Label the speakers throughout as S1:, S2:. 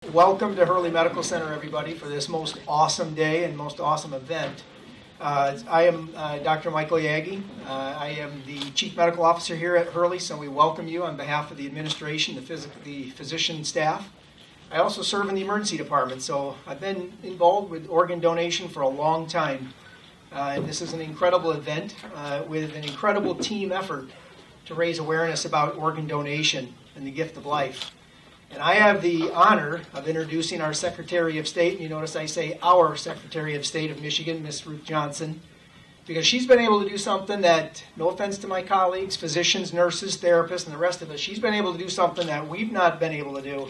S1: Welcome to Hurley Medical Center, everybody, for this most awesome day and most awesome event. I am Dr. Michael Yagi. I am the Chief Medical Officer here at Hurley, so we welcome you on behalf of the administration, the physician staff. I also serve in the emergency department, so I've been involved with organ donation for a long time. And this is an incredible event with an incredible team effort to raise awareness about organ donation and the gift of life. And I have the honor of introducing our Secretary of State. You notice I say our Secretary of State of Michigan, Ms. Ruth Johnson, because she's been able to do something that, no offense to my colleagues, physicians, nurses, therapists, and the rest of us, she's been able to do something that we've not been able to do,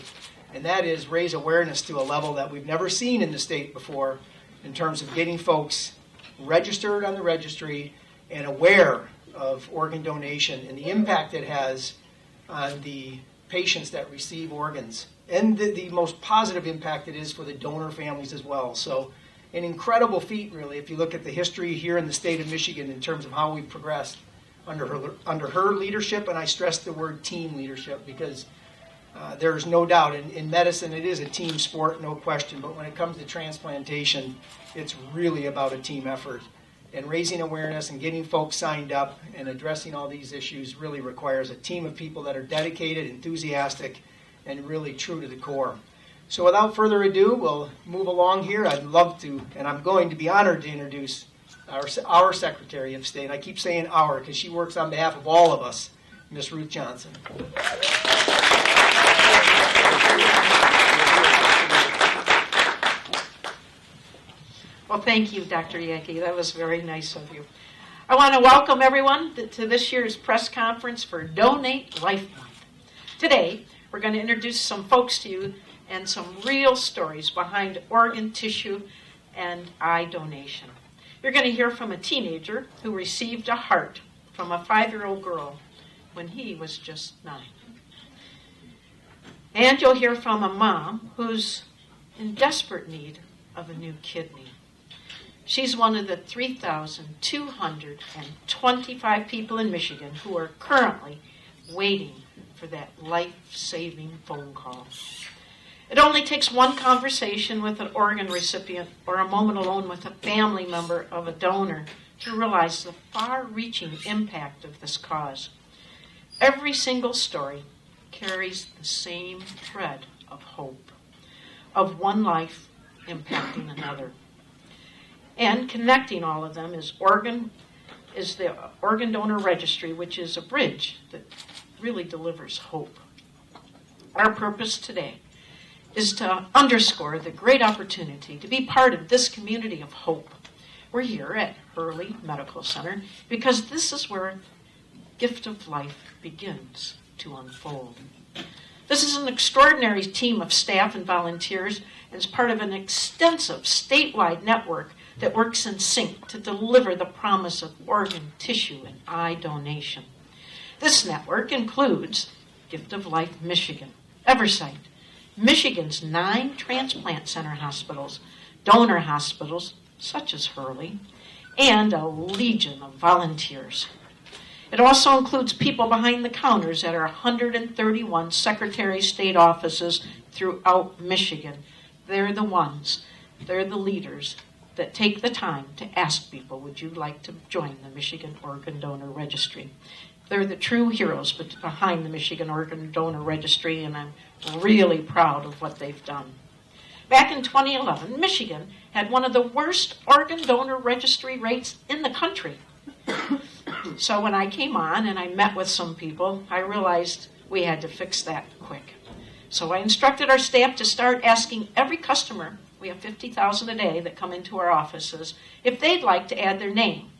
S1: and that is raise awareness to a level that we've never seen in the state before in terms of getting folks registered on the registry and aware of organ donation and the impact it has on the patients that receive organs, and the most positive impact it is for the donor families as well. So an incredible feat, really, if you look at the history here in the state of Michigan in terms of how we've progressed under her leadership, and I stress the word team leadership because there's no doubt in medicine it is a team sport, no question, but when it comes to transplantation, it's really about a team effort. And raising awareness and getting folks signed up and addressing all these issues really requires a team of people that are dedicated, enthusiastic, and really true to the core. So without further ado, we'll move along here. I'd love to, and I'm going to be honored to introduce our Secretary of State. I keep saying our because she works on behalf of all of us, Ms. Ruth Johnson.
S2: Well, thank you, Dr. Yagi. That was very nice of you. I want to welcome everyone to this year's press conference for Donate Life Month. Today, we're going to introduce some folks to you and some real stories behind organ, tissue, and eye donation. You're going to hear from a teenager who received a heart from a 5-year-old girl when he was just 9. And you'll hear from a mom who's in desperate need of a new kidney. She's one of the 3,225 people in Michigan who are currently waiting for that life-saving phone call. It only takes one conversation with an organ recipient or a moment alone with a family member of a donor to realize the far-reaching impact of this cause. Every single story carries the same thread of hope, of one life impacting another. And connecting all of them is the Organ Donor Registry, which is a bridge that really delivers hope. Our purpose today is to underscore the great opportunity to be part of this community of hope. We're here at Hurley Medical Center because this is where gift of life begins to unfold. This is an extraordinary team of staff and volunteers and is part of an extensive statewide network that works in sync to deliver the promise of organ, tissue, and eye donation. This network includes Gift of Life Michigan, Eversight, Michigan's 9 transplant center hospitals, donor hospitals such as Hurley, and a legion of volunteers. It also includes people behind the counters at our 131 Secretary of State offices throughout Michigan. They're the leaders that take the time to ask people, would you like to join the Michigan Organ Donor Registry? They're the true heroes behind the Michigan Organ Donor Registry, and I'm really proud of what they've done. Back in 2011, Michigan had one of the worst organ donor registry rates in the country. So when I came on and I met with some people, I realized we had to fix that quick. So I instructed our staff to start asking every customer, we have 50,000 a day that come into our offices, if they'd like to add their name.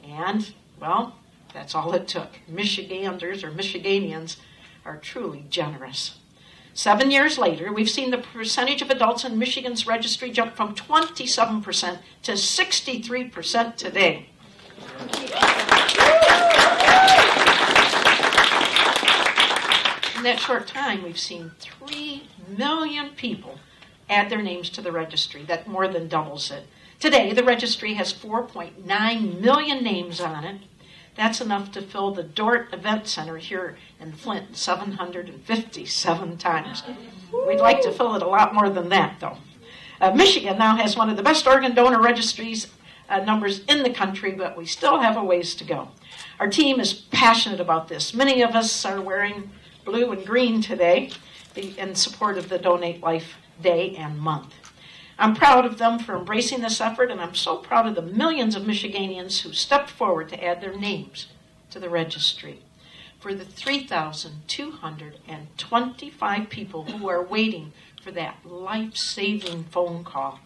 S2: And, well, that's all it took. Michiganders or Michiganians are truly generous. 7 years later, we've seen the percentage of adults in Michigan's registry jump from 27% to 63% today. In that short time, we've seen 3 million people add their names to the registry. That more than doubles it. Today, the registry has 4.9 million names on it. That's enough to fill the Dort Event Center here in Flint 757 times. We'd like to fill it a lot more than that, though. Michigan now has one of the best organ donor registries numbers in the country, but we still have a ways to go. Our team is passionate about this. Many of us are wearing blue and green today in support of the Donate Life Day and month. I'm proud of them for embracing this effort, and I'm so proud of the millions of Michiganians who stepped forward to add their names to the registry. For the 3,225 people who are waiting for that life-saving phone call,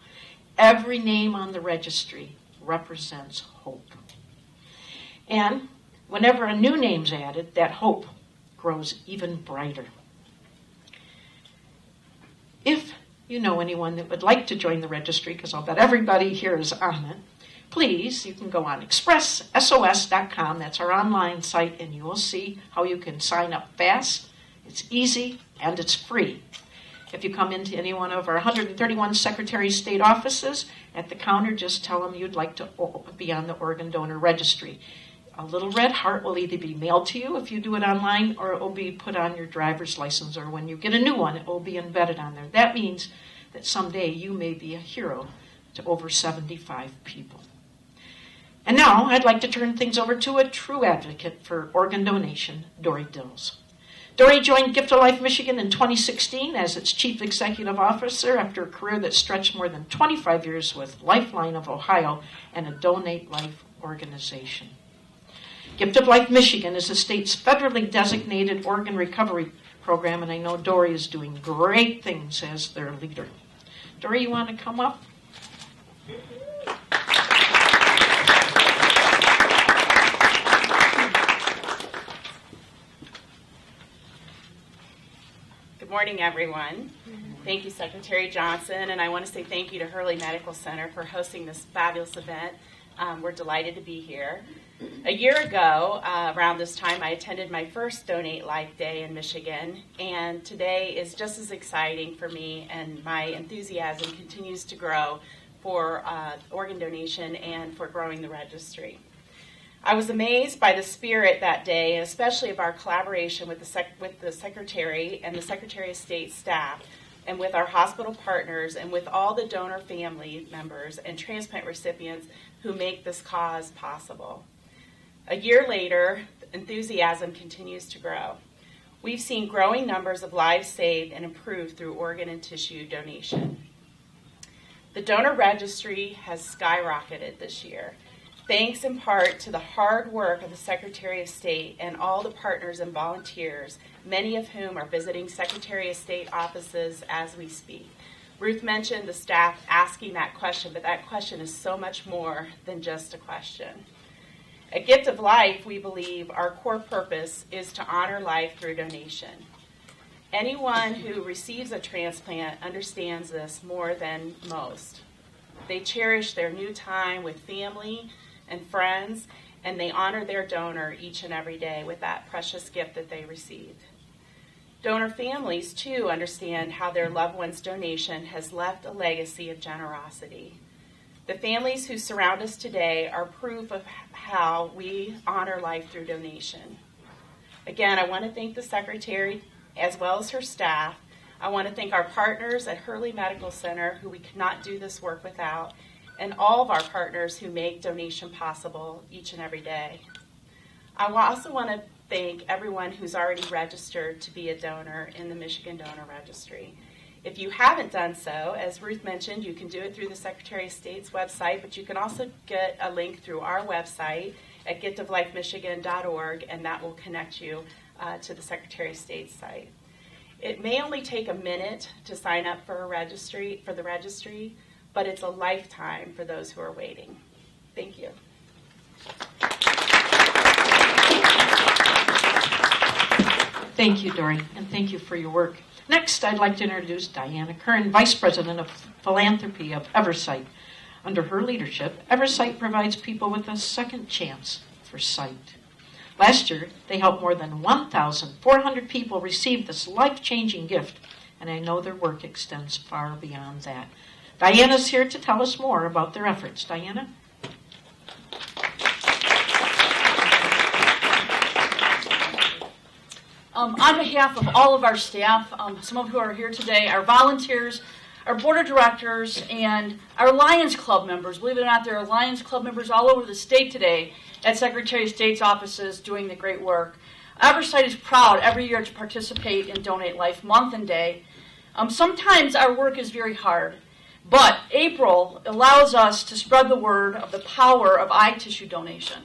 S2: every name on the registry represents hope. And whenever a new name's added, that hope grows even brighter. If you know anyone that would like to join the registry, because I'll bet everybody here is on it, please, you can go on expressos.com. That's our online site, and you will see how you can sign up fast. It's easy, and it's free. If you come into any one of our 131 Secretary of State offices, at the counter, just tell them you'd like to be on the organ donor registry. A little red heart will either be mailed to you if you do it online, or it will be put on your driver's license, or when you get a new one, it will be embedded on there. That means that someday you may be a hero to over 75 people. And now I'd like to turn things over to a true advocate for organ donation, Dory Dills. Dory joined Gift of Life Michigan in 2016 as its Chief Executive Officer after a career that stretched more than 25 years with Lifeline of Ohio and a Donate Life organization. Gift of Life Michigan is the state's federally designated organ recovery program, and I know Dory is doing great things as their leader. Dory, you want to come up?
S3: Good morning, everyone. Thank you, Secretary Johnson, and I want to say thank you to Hurley Medical Center for hosting this fabulous event. We're delighted to be here. A year ago, around this time, I attended my first Donate Life Day in Michigan, and today is just as exciting for me, and my enthusiasm continues to grow for organ donation and for growing the registry. I was amazed by the spirit that day, and especially of our collaboration with the Secretary and the Secretary of State staff, and with our hospital partners, and with all the donor family members and transplant recipients who make this cause possible. A year later, enthusiasm continues to grow. We've seen growing numbers of lives saved and improved through organ and tissue donation. The donor registry has skyrocketed this year, thanks in part to the hard work of the Secretary of State and all the partners and volunteers, many of whom are visiting Secretary of State offices as we speak. Ruth mentioned the staff asking that question, but that question is so much more than just a question. At Gift of Life, we believe our core purpose is to honor life through donation. Anyone who receives a transplant understands this more than most. They cherish their new time with family and friends, and they honor their donor each and every day with that precious gift that they received. Donor families, too, understand how their loved one's donation has left a legacy of generosity. The families who surround us today are proof of how we honor life through donation. Again, I want to thank the Secretary as well as her staff. I want to thank our partners at Hurley Medical Center, who we could not do this work without, and all of our partners who make donation possible each and every day. I also want to thank everyone who's already registered to be a donor in the Michigan Donor Registry. If you haven't done so, as Ruth mentioned, you can do it through the Secretary of State's website, but you can also get a link through our website at giftoflifemichigan.org, and that will connect you to the Secretary of State's site. It may only take a minute to sign up for the registry, but it's a lifetime for those who are waiting. Thank you.
S2: Thank you, Dory, and thank you for your work. Next, I'd like to introduce Diana Kern, Vice President of Philanthropy of Eversight. Under her leadership, Eversight provides people with a second chance for sight. Last year, they helped more than 1,400 people receive this life-changing gift, and I know their work extends far beyond that. Diana's here to tell us more about their efforts. Diana?
S4: on behalf of all of our staff, some of who are here today, our volunteers, our board of directors, and our Lions Club members. Believe it or not, there are Lions Club members all over the state today at Secretary of State's offices doing the great work. Eversight is proud every year to participate in Donate Life Month and Day. Sometimes our work is very hard, but April allows us to spread the word of the power of eye tissue donation.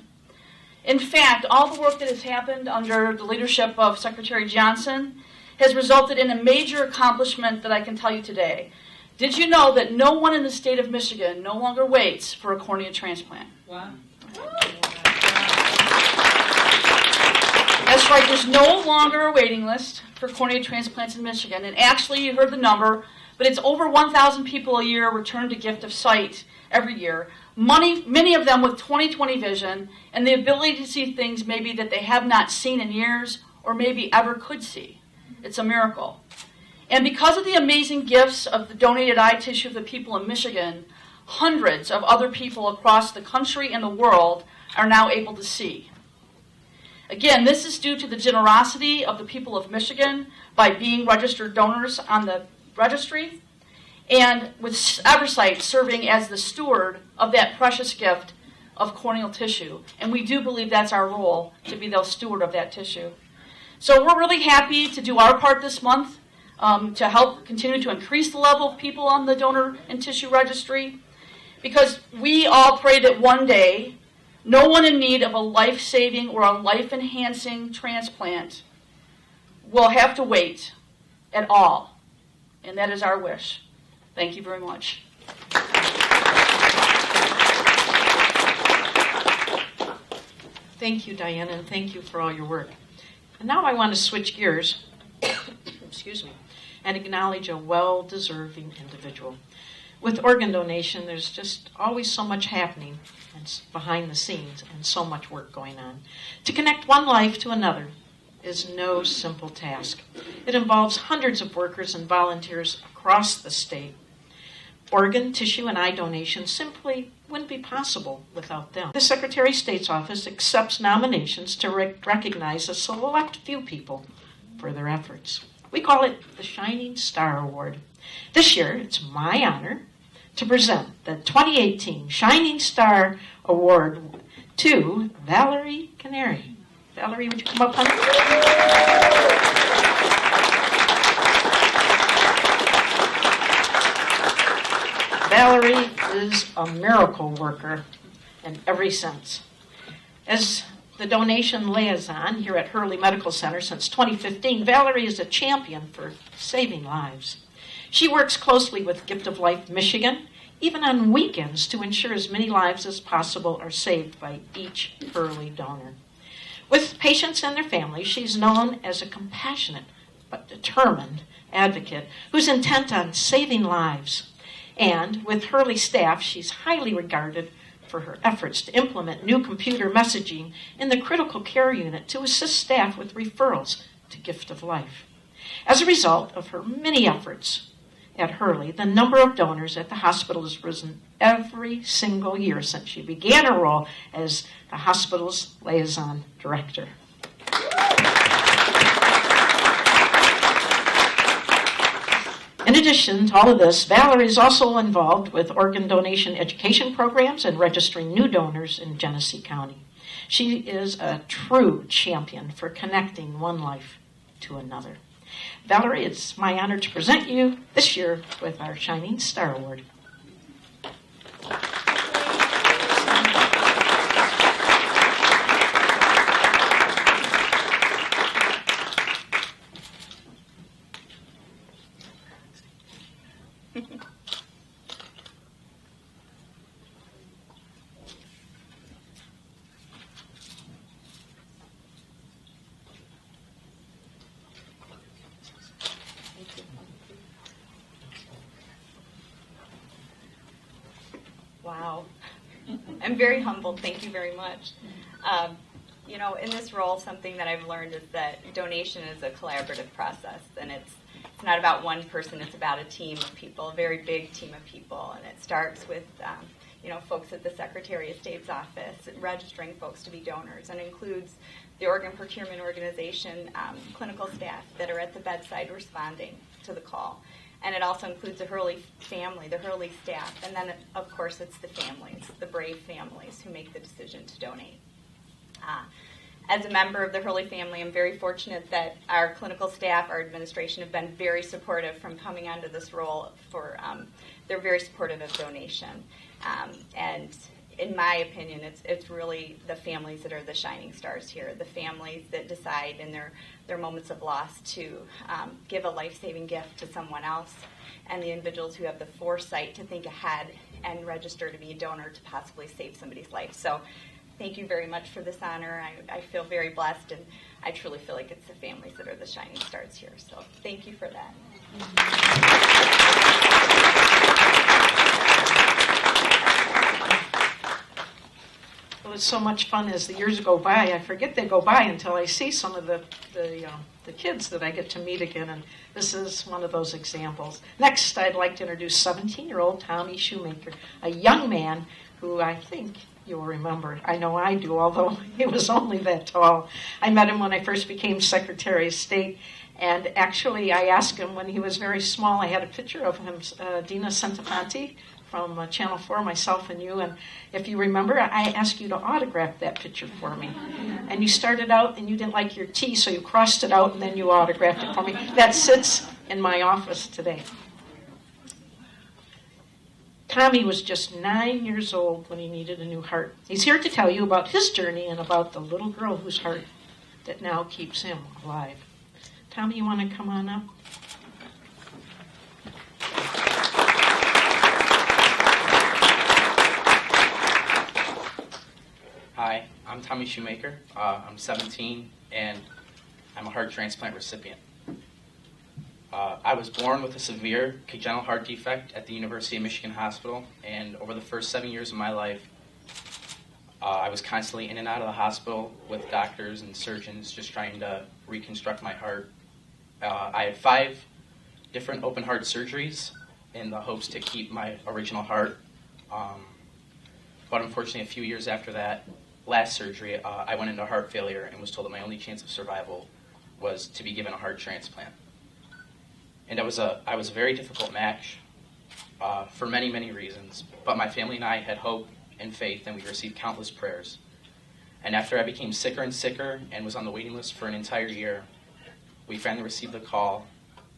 S4: In fact, all the work that has happened under the leadership of Secretary Johnson has resulted in a major accomplishment that I can tell you today. Did you know that no one in the state of Michigan no longer waits for a cornea transplant?
S5: Wow.
S4: That's right, there's no longer a waiting list for cornea transplants in Michigan. And actually, you heard the number, but it's over 1,000 people a year return to gift of sight every year. Many of them with 20/20 vision and the ability to see things maybe that they have not seen in years or maybe ever could see. It's a miracle. And because of the amazing gifts of the donated eye tissue of the people in Michigan, hundreds of other people across the country and the world are now able to see. Again, this is due to the generosity of the people of Michigan by being registered donors on the registry, and with Eversight serving as the steward of that precious gift of corneal tissue. And we do believe that's our role, to be the steward of that tissue. So we're really happy to do our part this month to help continue to increase the level of people on the donor and tissue registry, because we all pray that one day no one in need of a life-saving or a life-enhancing transplant will have to wait at all. And that is our wish. Thank you very much.
S2: Thank you, Diana, and thank you for all your work. And now I want to switch gears, excuse me, and acknowledge a well-deserving individual. With organ donation, there's just always so much happening behind the scenes and so much work going on. To connect one life to another is no simple task. It involves hundreds of workers and volunteers across the state. Organ, tissue, and eye donation simply wouldn't be possible without them. The Secretary of State's office accepts nominations to recognize a select few people for their efforts. We call it the Shining Star Award. This year, it's my honor to present the 2018 Shining Star Award to Valerie Canary. Valerie, would you come up, honey? Valerie is a miracle worker in every sense. As the donation liaison here at Hurley Medical Center since 2015, Valerie is a champion for saving lives. She works closely with Gift of Life Michigan, even on weekends, to ensure as many lives as possible are saved by each Hurley donor. With patients and their families, she's known as a compassionate but determined advocate who's intent on saving lives. And with Hurley staff, she's highly regarded for her efforts to implement new computer messaging in the critical care unit to assist staff with referrals to Gift of Life. As a result of her many efforts at Hurley, the number of donors at the hospital has risen every single year since she began her role as the hospital's liaison director. In addition to all of this, Valerie is also involved with organ donation education programs and registering new donors in Genesee County. She is a true champion for connecting one life to another. Valerie, it's my honor to present you this year with our Shining Star Award.
S6: Wow. I'm very humbled. Thank you very much. In this role, something that I've learned is that donation is a collaborative process, and it's not about one person. It's about a team of people, a very big team of people, and it starts with folks at the Secretary of State's office, registering folks to be donors, and includes the organ procurement organization, clinical staff that are at the bedside responding to the call. And it also includes the Hurley family, the Hurley staff, and then, of course, it's the families, the brave families who make the decision to donate. As a member of the Hurley family, I'm very fortunate that our clinical staff, our administration, have been very supportive from coming onto this role. They're very supportive of donation. And in my opinion, it's really the families that are the shining stars here, the families that decide in their moments of loss to give a life-saving gift to someone else, and the individuals who have the foresight to think ahead and register to be a donor to possibly save somebody's life. So thank you very much for this honor. I feel very blessed, and I truly feel like it's the families that are the shining stars here. So thank you for that.
S2: Well, it's so much fun as the years go by. I forget they go by until I see some of the kids that I get to meet again, and this is one of those examples. Next, I'd like to introduce 17-year-old Tommy Shoemaker, a young man who I think you'll remember. I know I do, although he was only that tall. I met him when I first became Secretary of State, and actually I asked him when he was very small. I had a picture of him, Dina Centofanti, from Channel 4, myself and you, and if you remember, I asked you to autograph that picture for me. And you started out and you didn't like your T, so you crossed it out and then you autographed it for me. That sits in my office today. Tommy was just 9 years old when he needed a new heart. He's here to tell you about his journey and about the little girl whose heart that now keeps him alive. Tommy, you want to come on up?
S5: Hi, I'm Tommy Shoemaker. I'm 17, and I'm a heart transplant recipient. I was born with a severe congenital heart defect at the University of Michigan Hospital, and over the first 7 years of my life, I was constantly in and out of the hospital with doctors and surgeons just trying to reconstruct my heart. I had 5 different open heart surgeries in the hopes to keep my original heart. But unfortunately, a few years after that last surgery, I went into heart failure and was told that my only chance of survival was to be given a heart transplant. And I was a very difficult match for many, many reasons. But my family and I had hope and faith, and we received countless prayers. And after I became sicker and sicker and was on the waiting list for an entire year, we finally received the call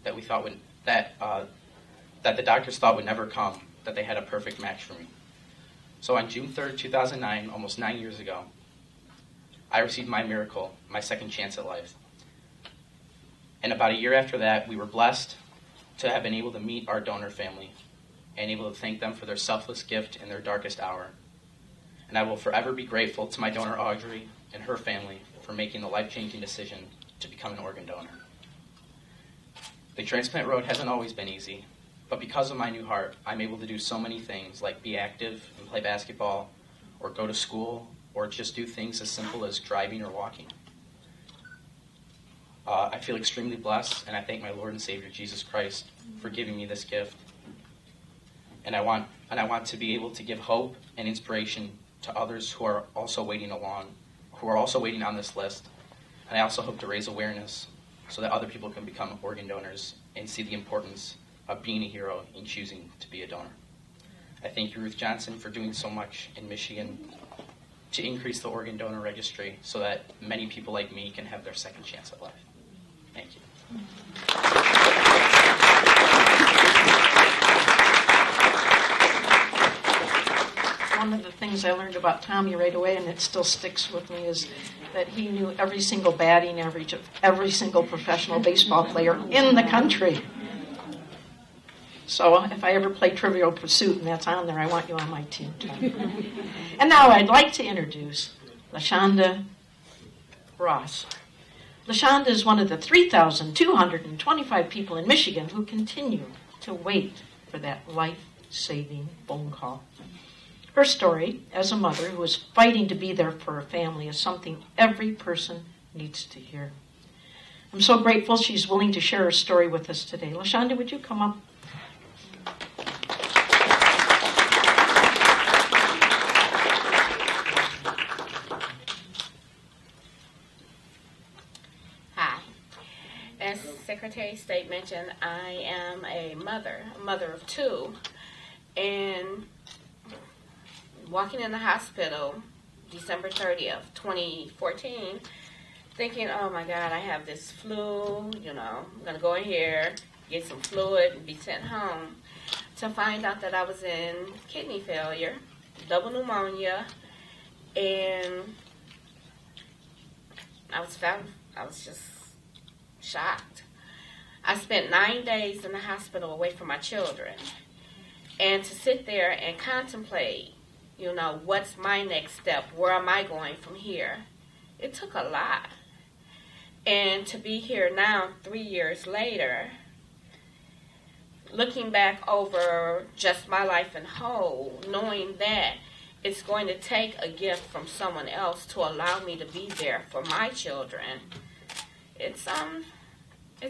S5: that we thought that the doctors thought would never come, that they had a perfect match for me. So on June 3rd, 2009, almost 9 years ago, I received my miracle, my second chance at life. And about a year after that, we were blessed to have been able to meet our donor family and able to thank them for their selfless gift in their darkest hour. And I will forever be grateful to my donor Audrey and her family for making the life-changing decision to become an organ donor. The transplant road hasn't always been easy, but because of my new heart, I'm able to do so many things like be active and play basketball, or go to school, or just do things as simple as driving or walking. I feel extremely blessed, and I thank my Lord and Savior Jesus Christ for giving me this gift. And I want to be able to give hope and inspiration to others who are also waiting on this list. And I also hope to raise awareness so that other people can become organ donors and see the importance of being a hero in choosing to be a donor. I thank you, Ruth Johnson, for doing so much in Michigan to increase the organ donor registry so that many people like me can have their second chance at life. Thank you.
S2: One of the things I learned about Tommy right away, and it still sticks with me, is that he knew every single batting average of every single professional baseball player in the country. So if I ever play Trivial Pursuit and that's on there, I want you on my team, Tommy. And now I'd like to introduce LaShonda Ross. LaShonda is one of the 3,225 people in Michigan who continue to wait for that life-saving phone call. Her story as a mother who is fighting to be there for her family is something every person needs to hear. I'm so grateful she's willing to share her story with us today. LaShonda, would you come up?
S7: Secretary of State mentioned, I am a mother of two, and walking in the hospital December 30th, 2014, thinking, oh my God, I have this flu, I'm going to go in here, get some fluid, and be sent home. To find out that I was in kidney failure, double pneumonia, and I was just shocked. I spent 9 days in the hospital away from my children. And to sit there and contemplate, what's my next step? Where am I going from here? It took a lot. And to be here now, 3 years later, looking back over just my life in whole, knowing that it's going to take a gift from someone else to allow me to be there for my children, it's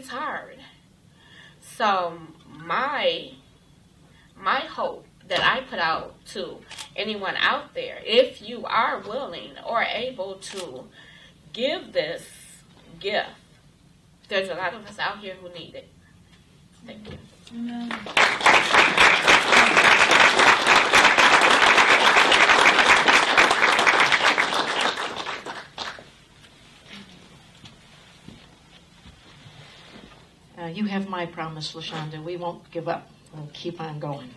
S7: hard. So my hope that I put out to anyone out there, if you are willing or able to give this gift, there's a lot of us out here who need it. Thank you.
S2: You have my promise, LaShonda. We won't give up. We'll keep on going.